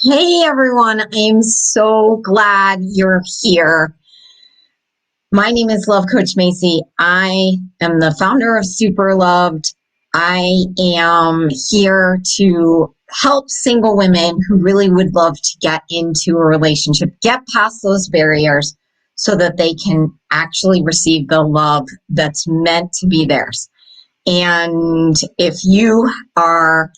Hey everyone, I'm so glad you're here. My name is Love Coach Macy. I am the founder of Super Loved. I am here to help single women who really would love to get into a relationship, get past those barriers so that they can actually receive the love that's meant to be theirs. And if you are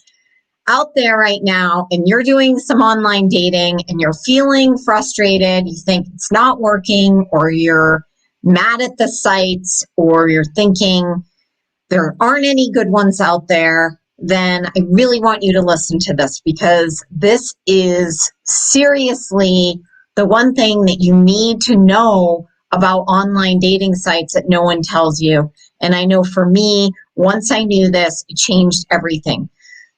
out there right now and you're doing some online dating and you're feeling frustrated, you think it's not working, or you're mad at the sites, or you're thinking there aren't any good ones out there, then I really want you to listen to this, because this is seriously the one thing that you need to know about online dating sites that no one tells you. And I know for me, once I knew this, it changed everything.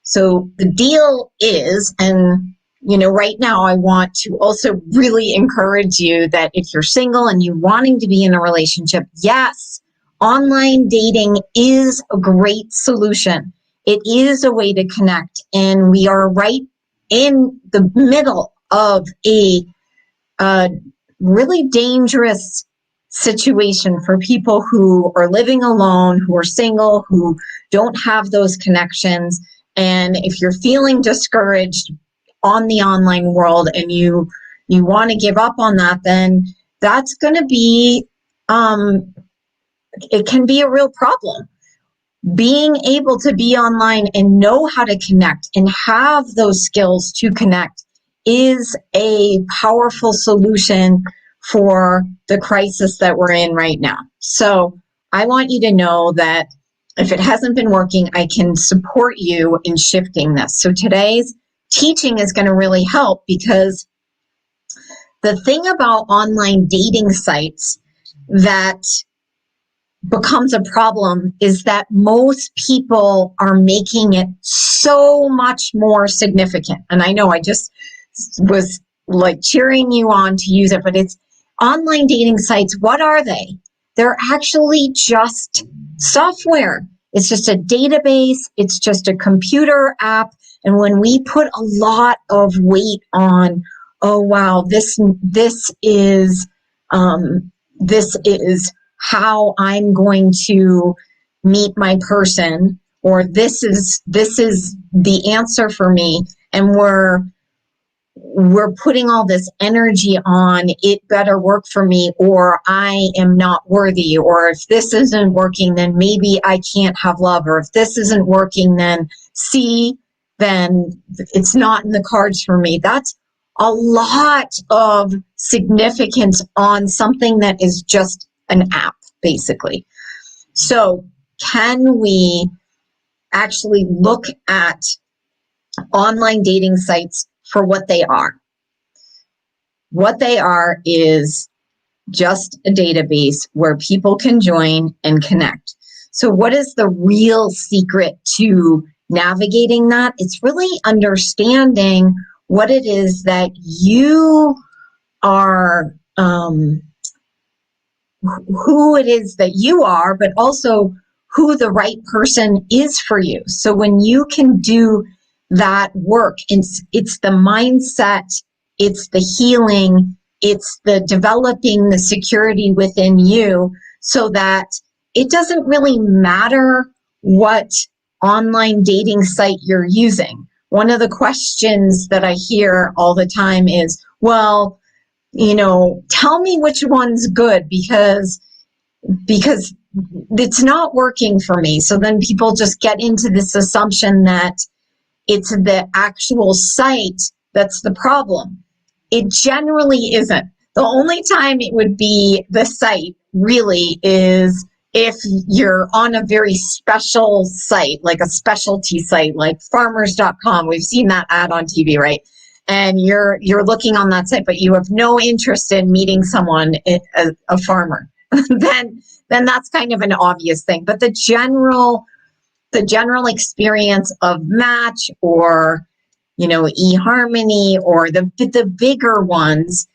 So the deal is, and right now I want to also really encourage you that if you're single and you're wanting to be in a relationship, yes, online dating is a great solution. It is a way to connect, and we are right in the middle of a really dangerous situation for people who are living alone, who are single, who don't have those connections. And if you're feeling discouraged on the online world and you want to give up on that, then that's going to be it can be a real problem. Being able to be online and know how to connect and have those skills to connect is a powerful solution for the crisis that we're in right now. So I want you to know that if it hasn't been working, I can support you in shifting this. So today's teaching is going to really help, because the thing about online dating sites that becomes a problem is that most people are making it so much more significant. And I know I just was like cheering you on to use it, but it's online dating sites. What are they? They're actually just software. It's just a database. It's just a computer app. And when we put a lot of weight on, oh wow, this is how I'm going to meet my person, or this is the answer for me, and we're putting all this energy on it better work for me, or I am not worthy, or if this isn't working, then maybe I can't have love, or if this isn't working, then it's not in the cards for me. That's a lot of significance on something that is just an app, basically. So can we actually look at online dating sites for what they are? What they are is just a database where people can join and connect. So what is the real secret to navigating that? It's really understanding what it is that you are, who it is that you are, but also who the right person is for you. So when you can do that work, it's the mindset, it's the healing, it's the developing the security within you, so that it doesn't really matter what online dating site you're using. One of the questions that I hear all the time is, well, tell me which one's good, because it's not working for me. So then people just get into this assumption that it's the actual site that's the problem. It generally isn't. The only time it would be the site really is if you're on a very special site, like a specialty site, like farmers.com. We've seen that ad on TV, right? And you're looking on that site, but you have no interest in meeting someone, a farmer. then that's kind of an obvious thing. But the general experience of Match, or eHarmony, or the bigger ones,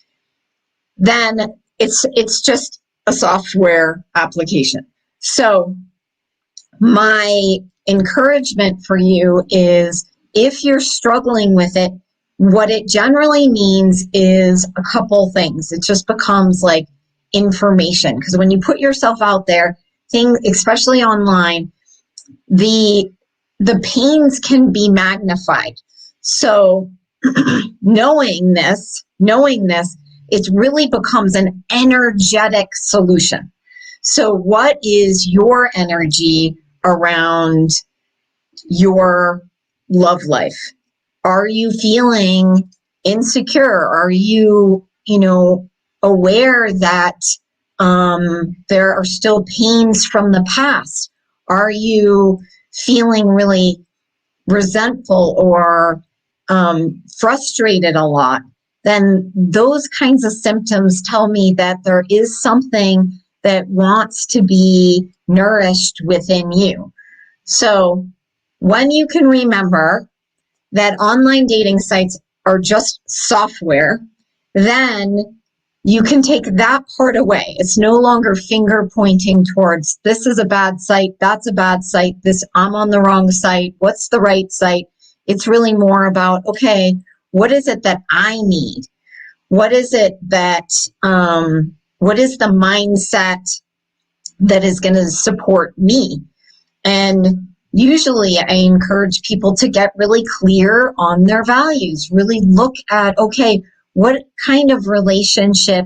then it's just a software application. So my encouragement for you is, if you're struggling with it, What it generally means is a couple things. It just becomes like information, because when you put yourself out there, things, especially online, the pains can be magnified. So knowing this, it really becomes an energetic solution. So what is your energy around your love life? Are you feeling insecure? Are you, aware that there are still pains from the past? Are you feeling really resentful or frustrated a lot? Then those kinds of symptoms tell me that there is something that wants to be nourished within you. So when you can remember that online dating sites are just software, then you can take that part away. It's no longer finger pointing towards this is a bad site, that's a bad site, I'm on the wrong site, what's the right site? It's really more about, okay, what is it that I need? What is it that, what is the mindset that is going to support me? And usually I encourage people to get really clear on their values, really look at, okay, what kind of relationship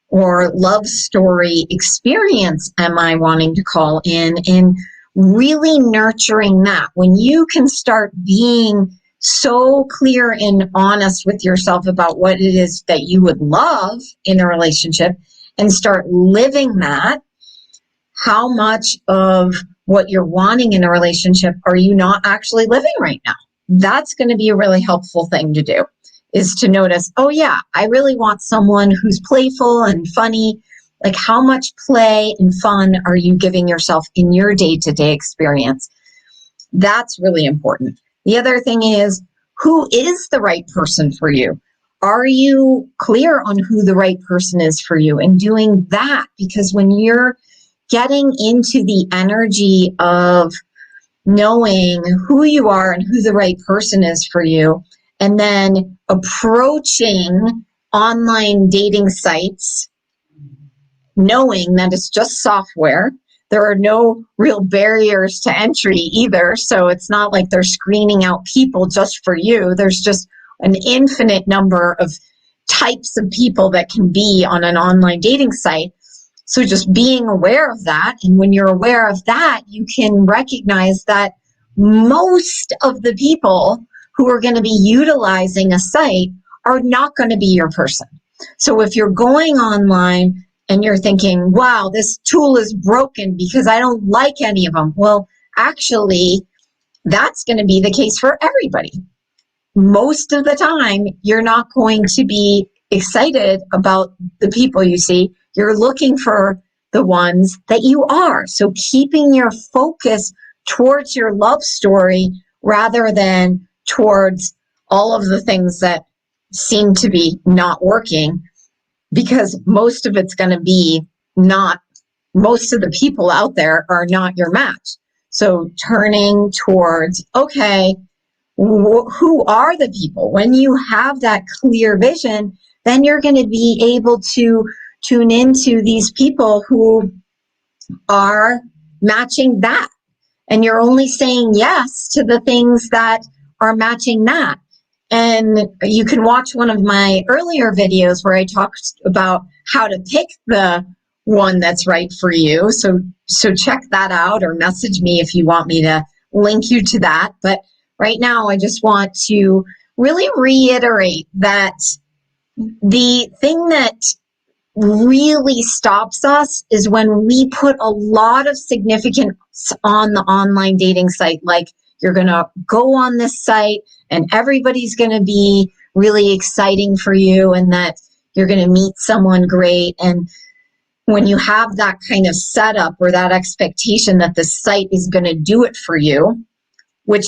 or love story experience am I wanting to call in, and really nurturing that. When you can start being so clear and honest with yourself about what it is that you would love in a relationship and start living that, how much of what you're wanting in a relationship are you not actually living right now? That's going to be a really helpful thing to do, is to notice, oh yeah, I really want someone who's playful and funny. Like, how much play and fun are you giving yourself in your day-to-day experience? That's really important. The other thing is, who is the right person for you? Are you clear on who the right person is for you and doing that? Because when you're getting into the energy of knowing who you are and who the right person is for you, and then approaching online dating sites, knowing that it's just software, there are no real barriers to entry either. So it's not like they're screening out people just for you. There's just an infinite number of types of people that can be on an online dating site. So just being aware of that, and when you're aware of that, you can recognize that most of the people who are going to be utilizing a site are not going to be your person. So if you're going online and you're thinking, wow, this tool is broken because I don't like any of them. Well, actually, that's going to be the case for everybody. Most of the time, you're not going to be excited about the people you see. You're looking for the ones that you are. So keeping your focus towards your love story rather than towards all of the things that seem to be not working, because most of it's going to be not, most of the people out there are not your match. So turning towards, okay, who are the people? When you have that clear vision, then you're going to be able to tune into these people who are matching that. And you're only saying yes to the things that are matching that. And you can watch one of my earlier videos where I talked about how to pick the one that's right for you. So check that out, or message me if you want me to link you to that. But right now, I just want to really reiterate that the thing that really stops us is when we put a lot of significance on the online dating site, like you're going to go on this site and everybody's going to be really exciting for you, and that you're going to meet someone great. And when you have that kind of setup or that expectation that the site is going to do it for you, which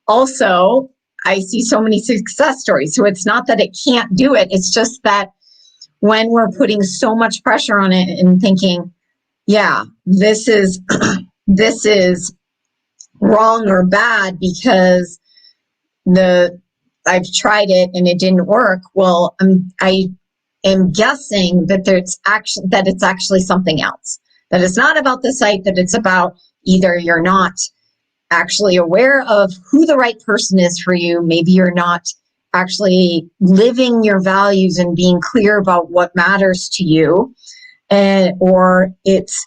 also I see so many success stories. So it's not that it can't do it. It's just that when we're putting so much pressure on it and thinking, yeah, this is wrong or bad because the I've tried it and it didn't work. Well, I am guessing that it's actually something else. That it's not about the site, that it's about either you're not actually aware of who the right person is for you. Maybe you're not actually living your values and being clear about what matters to you. Or it's,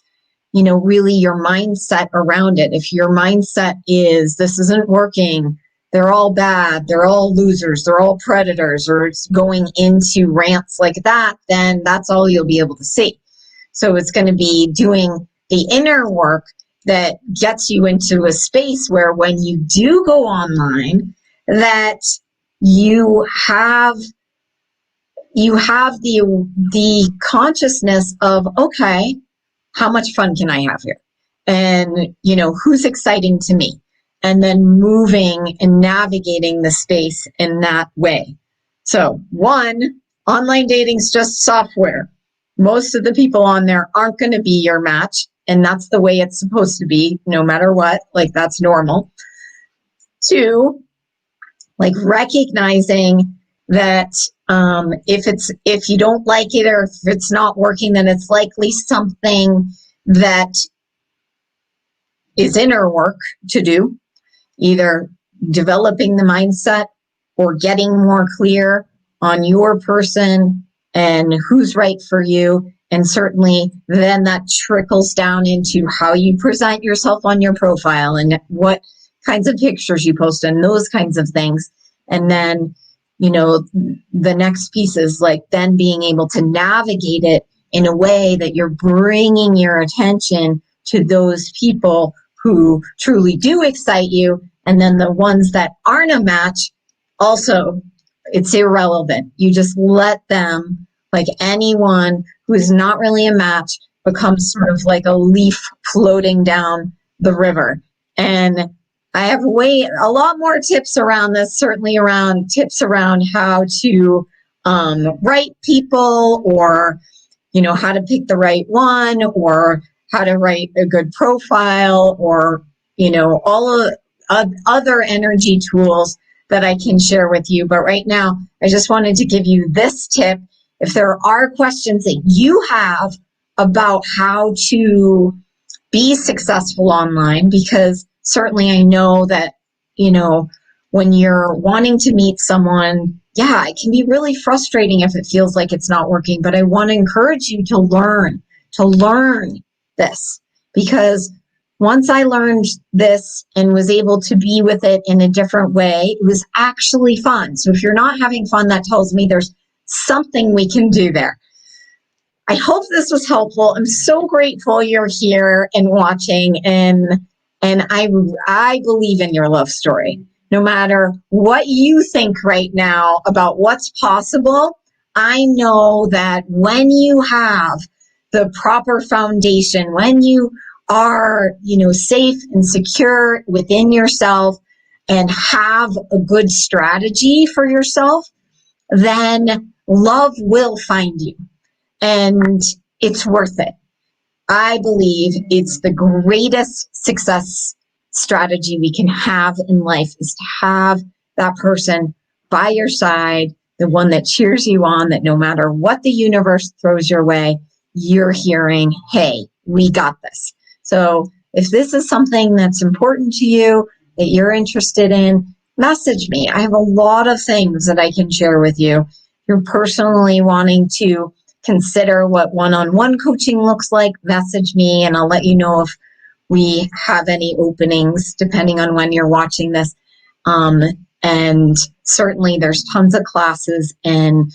really your mindset around it. If your mindset is, this isn't working, they're all bad, they're all losers, they're all predators, or it's going into rants like that, then that's all you'll be able to see. So it's going to be doing the inner work that gets you into a space where when you do go online, that you have the consciousness of, okay, how much fun can I have here? And, who's exciting to me? And then moving and navigating the space in that way. So, one, online dating's just software. Most of the people on there aren't going to be your match, and that's the way it's supposed to be, no matter what. Like, that's normal. Two, like recognizing that if you don't like it, or if it's not working, then it's likely something that is inner work to do, either developing the mindset or getting more clear on your person and who's right for you. And certainly then that trickles down into how you present yourself on your profile and what kinds of pictures you post and those kinds of things. And then, the next piece is like then being able to navigate it in a way that you're bringing your attention to those people who truly do excite you. And then the ones that aren't a match, also, it's irrelevant. You just let them, like anyone who is not really a match, become sort of like a leaf floating down the river. And I have a lot more tips around this, certainly around tips around how to write people, or, how to pick the right one, or how to write a good profile, or, all of other energy tools that I can share with you. But right now, I just wanted to give you this tip. If there are questions that you have about how to be successful online, because certainly I know that, when you're wanting to meet someone, it can be really frustrating if it feels like it's not working. But I want to encourage you to learn this, because once I learned this and was able to be with it in a different way, it was actually fun. So if you're not having fun, that tells me there's something we can do there. I hope this was helpful. I'm so grateful you're here and watching, and I believe in your love story. No matter what you think right now about what's possible, I know that when you have the proper foundation, when you are, safe and secure within yourself and have a good strategy for yourself, then love will find you. And it's worth it. I believe it's the greatest success strategy we can have in life, is to have that person by your side, the one that cheers you on, that no matter what the universe throws your way, you're hearing, hey, we got this. So if this is something that's important to you, that you're interested in, message me. I have a lot of things that I can share with you. If you're personally wanting to consider what one-on-one coaching looks like, message me and I'll let you know if we have any openings, depending on when you're watching this. And certainly there's tons of classes and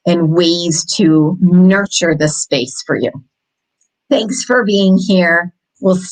ways to nurture this space for you. Thanks for being here. We'll see